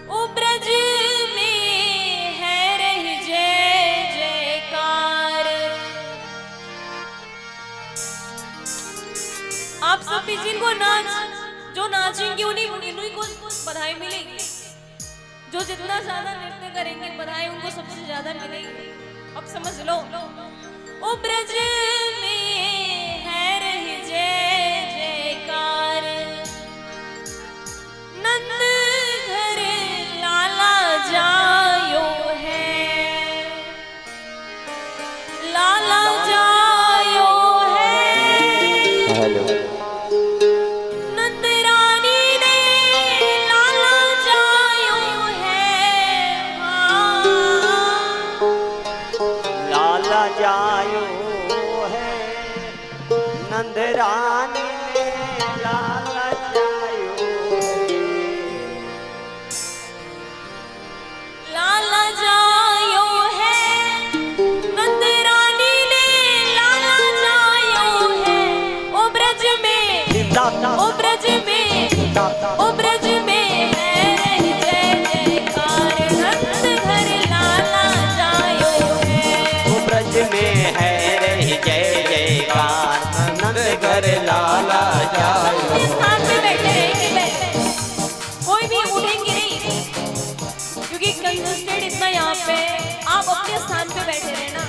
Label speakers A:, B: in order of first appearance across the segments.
A: ओ ब्रज में है रही जय जयकार। आप सब भी जिनको जो नाचेंगे उन्हीं को बधाई मिलेगी। जो जितना ज्यादा नृत्य करेंगे बधाई उनको सबसे ज्यादा मिलेगी। अब समझ लो। ओ ब्रज में है रही जय जयकार। नंद घर लाला जायो है, लाला जायो है।
B: हेलो
A: नंद रानी ने लाला जायो है।
B: लाला जायो है नंद रानी ने लाला जायो है।
A: लाला जायो है नंद रानी ने लाला जायो है। ओ ब्रज में, ओ ब्रज में, ओ ब्रज में है रही जय जयकार। नंद घर लाला जायो है।
B: वो ब्रज में है रही जय जयकार। नंद घर लाला जायो।
A: अपने स्थान पे बैठे रहेंगे, कोई भी उठेंगे नहीं क्योंकि कंजस्टेड इतना यहाँ पे। आप अपने स्थान पे बैठे रहना।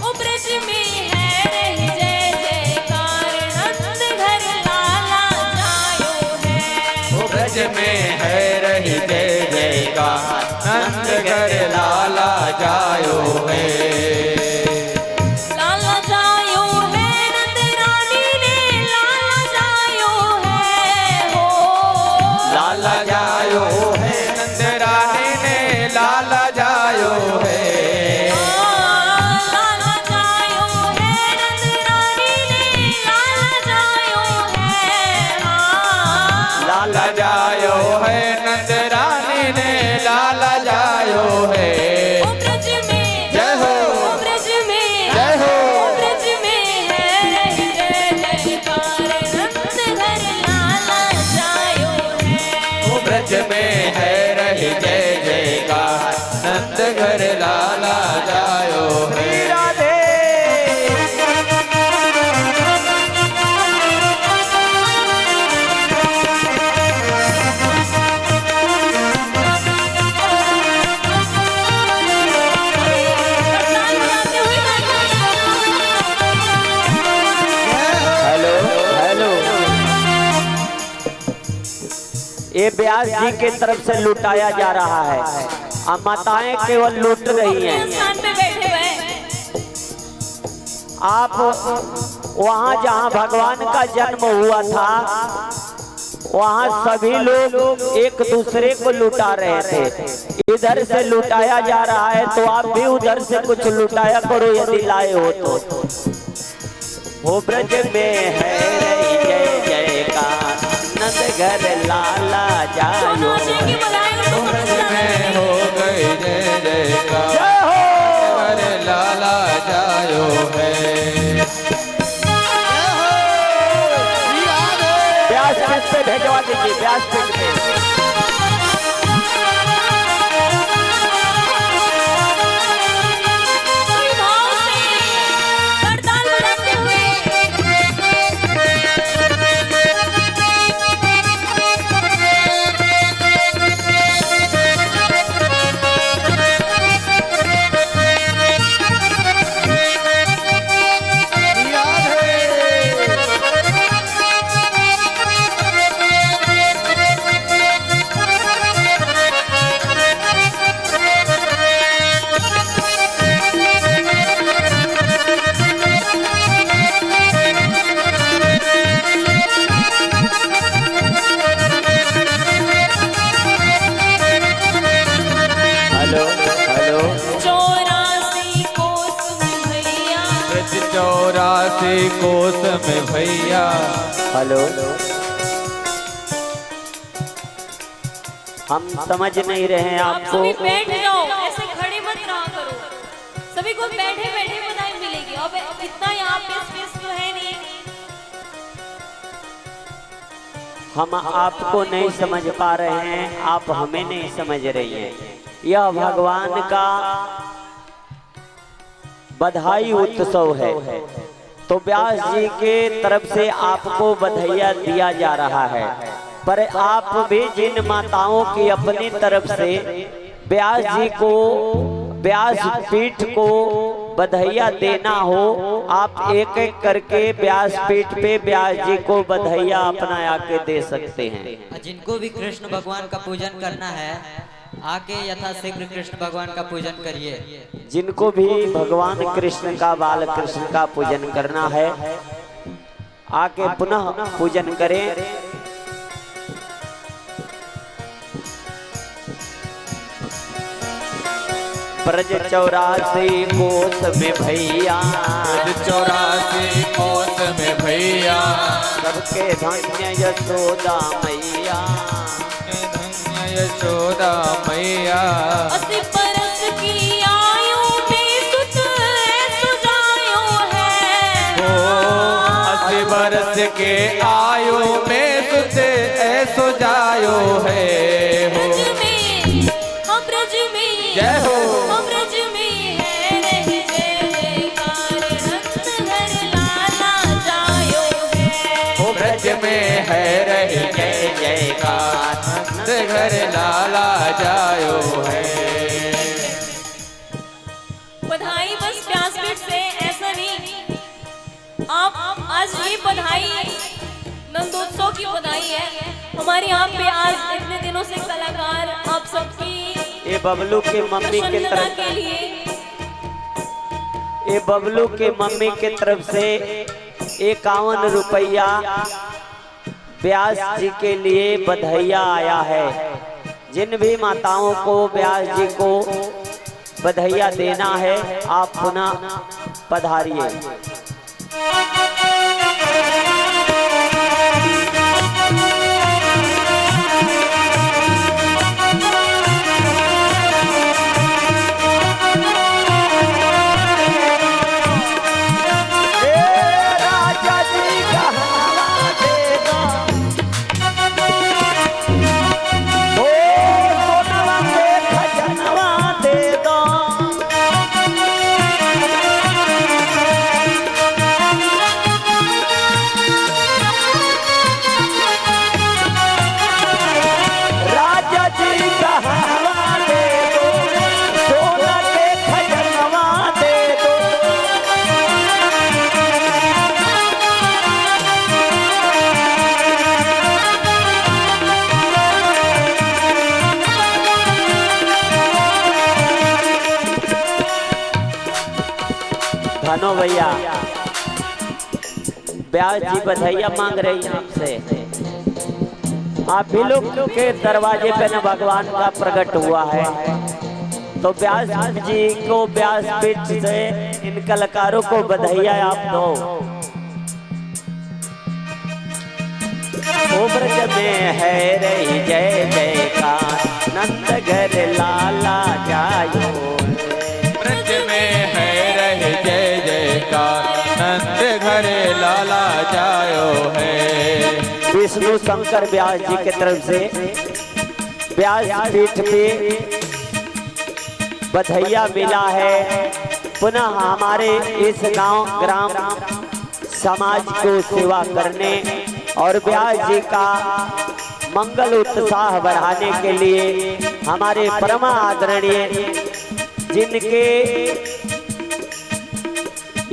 A: ओ ब्रज में है रही जय जयकार। नंद घर लाला जायो है।
B: वो ब्रज में है रही जय जयकार। नंद घर लाला जायो है।
A: लाला जायो है नंद रानी ने लाला जायो है। हो
B: लाला जायो है नंद रानी ने लाला जायो है।
A: लाला जायो है नंद रानी ने लाला जायो है।
B: लाला जायो है नंद रानी ने लाला जायो है।
A: ओ ब्रज में,
B: जय हो,
A: ओ ब्रज में,
B: जय हो।
A: ओ ब्रज में है रही जय जयकार। नंद घर लाला जायो है।
B: वो ब्रज में है रही जय जयकार। नंद घर लाला जायो है। राधे
A: ताल बजाते हुए
B: हेलो हेलो। ये व्यास जी के तरफ से लुटाया जा रहा है। अब माताएं केवल लूट रही हैं।
A: अपने स्थान पे बैठे हुए हैं।
B: आप वहाँ जहाँ भगवान का जन्म हुआ था वहाँ सभी लोग एक दूसरे को लुटा रहे थे। इधर से लुटाया जा रहा है तो आप भी उधर से कुछ लुटाया करो यदि लाए हो तो। वो ब्रज में है रही जय जयकार। नंद घर लाला
A: जो
B: जायो।
A: नाचेंगे बधाई उनको सबसे ज्यादा
C: हो गई जय जयकार।
B: जय हो।
C: अरे लाला जायो है।
B: व्यासपीठ पे भेजवा दीजिए, व्यासपीठ पे।
A: कोई भाव से करताल बजाते हुए।
B: Hello hello.
A: 84 कोस में भैया।
C: 84 कोस में भैया।
B: हेलो। हम समझ नहीं रहे हैं
A: आप
B: आपको।
A: सभी बैठ जाओ, ऐसे खड़े मत रहा करो। सभी को बैठे बैठे बधाई मिलेगी। अब इतना यहाँ पे स्पेस तो है नहीं।
B: हम आपको नहीं समझ पा रहे हैं, आप हमें नहीं समझ रही हैं। यह भगवान का बधाई उत्सव है, तो व्यास जी के तरफ से आपको बधाइयाँ दिया जा रहा है। पर आप भी जिन माताओं की अपनी तरफ से व्यास जी को, व्यास पीठ को बधाइयाँ देना हो, आप एक एक करके व्यास पीठ पे व्यास जी को बधाइयाँ अपना आके दे सकते हैं।
D: जिनको भी कृष्ण भगवान का पूजन करना है आके यथाशीघ्र कृष्ण भगवान का पूजन करिए।
B: जिनको भी भगवान कृष्ण का, बाल कृष्ण का पूजन करना है आके पुनः पूजन करें। ब्रज 84 कोस में भैया,
C: ब्रज 84 कोस में भैया,
B: सबके धन्य यशोदा मैया,
C: धन्य यशोदा मैया।
A: 80 बरस की आयु में सुत सुजायो है।
C: ओ 80 बरस के आयु में सुत ऐसो जायो है।
A: ब्रज में, हम ब्रज में,
C: जय हो।
A: हम ब्रज में है रही जय जयकार, नंद घर लाला जायो है।
C: ओ ब्रज में है रही जय जयकार, नंद घर लाला जायो है।
A: बधाई बस व्यासपीठ से ऐसा नहीं, आप आज ये बधाई नंदोत्सव की बधाई है। हमारे यहाँ पे आज इतने दिनों से कलाकार आप सबकी
B: ये बबलू के मम्मी के
A: प्रसन्नता
B: तरफ,
A: के लिए,
B: ये बबलू के मम्मी के तरफ से 51 रुपया व्यास जी के लिए बधाइयाँ आया है। जिन भी माताओं को व्यास जी को बधाइयाँ देना है, आप पुनः पधारिए। धनो भैया, व्यास जी बधाइयाँ मांग रही हैं आपसे। आप भी लोग के दरवाजे पे न भगवान का प्रकट हुआ है, तो व्यास जी को, व्यास पीठ से इन कलाकारों को बधाइयाँ आप दो। ओ ब्रज में है रही जय जयकार, नंद घर लाला जायो।
C: ब्रज में है रही जय जयकार, नंद घर लाला जायो है।
B: विष्णु शंकर व्यास जी की तरफ से व्यास पीठ पे बधाइयाँ मिला है। पुनः हमारे इस गांव ग्राम समाज को सेवा करने और व्यास जी का मंगल उत्साह बढ़ाने के लिए हमारे परम आदरणीय, जिनके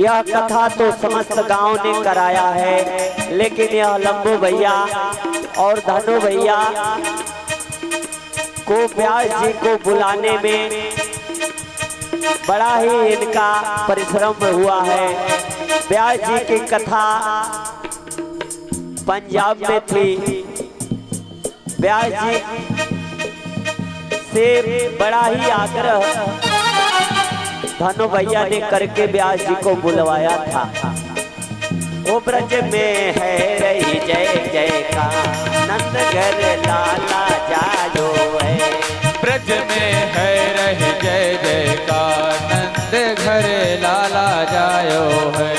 B: यह कथा तो समस्त गांव ने कराया है, लेकिन यह लंबू भैया और धनु भैया को व्यास जी को बुलाने में बड़ा ही इनका परिश्रम हुआ है। व्यास जी की कथा पंजाब में थी, व्यास जी से बड़ा ही आग्रह धनु भैया ने करके व्यास जी को बुलवाया था। ओ ब्रज में है रही जय जयकार, नंद घर लाला जायो है।
C: ब्रज में है रही जय जयकार, नंद घर लाला जायो है।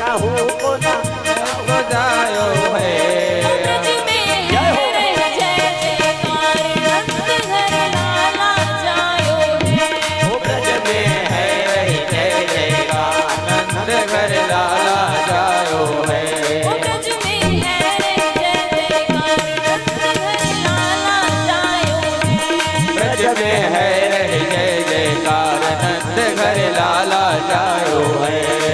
B: कहूँ को ना
C: को जायो है
A: ब्रज में है रही जय जयकार नंद घर लाला जायो है
B: ओ ब्रज में है रही जय जयकार
C: नंद घर लाला जायो है
A: ओ ब्रज में है रही जय जयकार नंद घर लाला जायो है
C: ब्रज में है रही जय जयकार नंद घर लाला जायो है